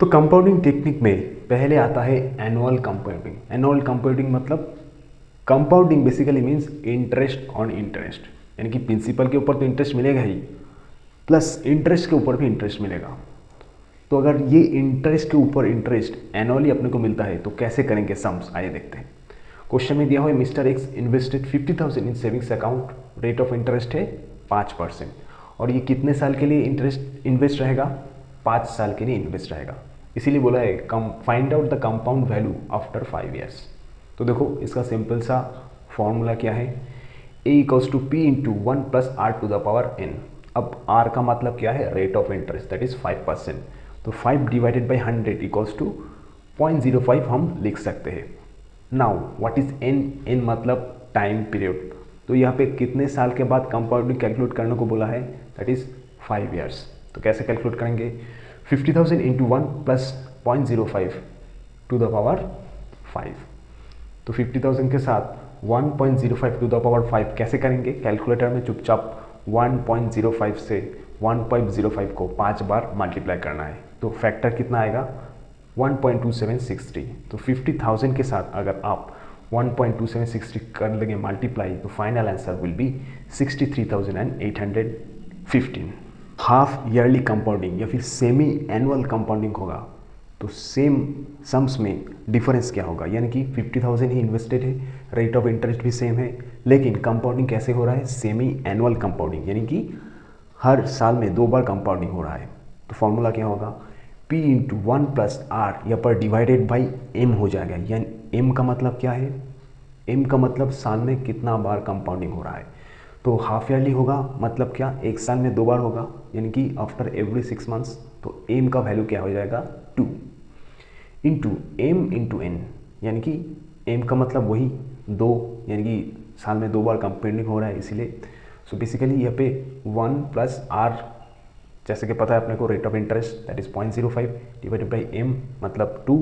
तो compounding technique में पहले आता है एनुअल कंपाउंडिंग। एनुअल कंपाउंडिंग मतलब compounding basically means interest on interest, यानी कि प्रिंसिपल के ऊपर तो इंटरेस्ट मिलेगा ही, प्लस इंटरेस्ट के ऊपर भी इंटरेस्ट मिलेगा। तो अगर ये इंटरेस्ट के ऊपर इंटरेस्ट एनुअली अपने को मिलता है तो कैसे करेंगे सम्स, आइए देखते हैं। क्वेश्चन में दिया हुआ है mister x invested 50,000 in savings account, rate of interest है 5%, और ये कितने साल के लिए इंटरेस्ट इन्वेस्ट रहेगा, 5 साल के लिए इन्वेस्ट रहेगा। इसीलिए बोला है find out the compound value after 5 years. तो देखो इसका सिंपल सा फॉर्मूला क्या है, A equals to P into 1 plus R to the power N. अब आर का मतलब क्या है, rate of interest, that is 5%। तो 5 डिवाइडेड बाई 100 इक्वल्स टू 0.05 हम लिख सकते हैं। Now what is N, N मतलब टाइम पीरियड। तो यहाँ पे कितने साल के बाद कंपाउंडिंग कैलकुलेट करने को बोला है, दैट इज 5 ईयर्स। तो कैसे कैलकुलेट करेंगे, 50,000 into 1 plus 0.05 to the power 5। तो 50,000 के साथ 1.05 टू द पावर 5 कैसे करेंगे, कैलकुलेटर में चुपचाप 1.05 से 1.05 को 5 बार मल्टीप्लाई करना है। तो फैक्टर कितना आएगा, 1.2763। तो 50,000 के साथ अगर आप 1.2763 कर लेंगे मल्टीप्लाई, तो final answer will be 63,815। Half yearly compounding या फिर सेमी एनुअल कंपाउंडिंग होगा तो सेम सम्स में डिफरेंस क्या होगा, यानी कि 50,000 ही इन्वेस्टेड है, रेट ऑफ इंटरेस्ट भी सेम है, लेकिन कंपाउंडिंग कैसे हो रहा है, सेमी एनुअल कंपाउंडिंग, यानी कि हर साल में 2 बार कंपाउंडिंग हो रहा है। तो फॉर्मूला क्या होगा, P इंटू 1 प्लस आर, यहाँ पर डिवाइडेड बाई M हो जाएगा। यानी M का मतलब क्या है, M का मतलब साल में कितना बार कंपाउंडिंग हो रहा है। तो हाफ ईयरली होगा मतलब क्या, एक साल में 2 बार होगा, यानी कि आफ्टर एवरी 6 मंथ्स। तो M का वैल्यू क्या हो जाएगा, 2 इंटू M इंटू N, यानी कि M का मतलब वही 2, यानी कि साल में 2 बार कंपाउंडिंग हो रहा है इसीलिए। सो बेसिकली यहाँ पे 1 प्लस आर, जैसे कि पता है अपने को rate of interest that is 0.05 divided by M मतलब 2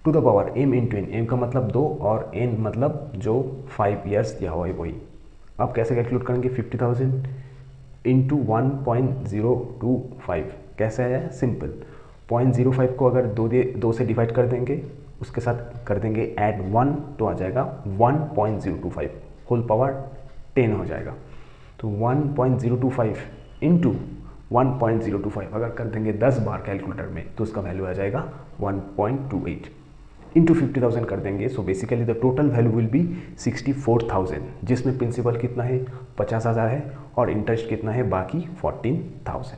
to the power M into N। M का मतलब 2 और N मतलब जो 5 ईयर्स दिया हुआ है वही। अब कैसे कैलकुलेट करेंगे, 50,000 इंटू 1.025 कैसे आया, सिंपल 0.05 को अगर 2 से डिवाइड कर देंगे, उसके साथ कर देंगे ऐड 1, तो आ जाएगा 1.025 होल पावर 10 हो जाएगा। तो 1.025 इंटू 1.025 अगर कर देंगे 10 बार कैलकुलेटर में तो उसका वैल्यू आ जाएगा 1.28 इंटू 50,000 कर देंगे। So basically the total value will be 64,000, जिसमें प्रिंसिपल कितना है 50,000 है और इंटरेस्ट कितना है बाकी 14,000।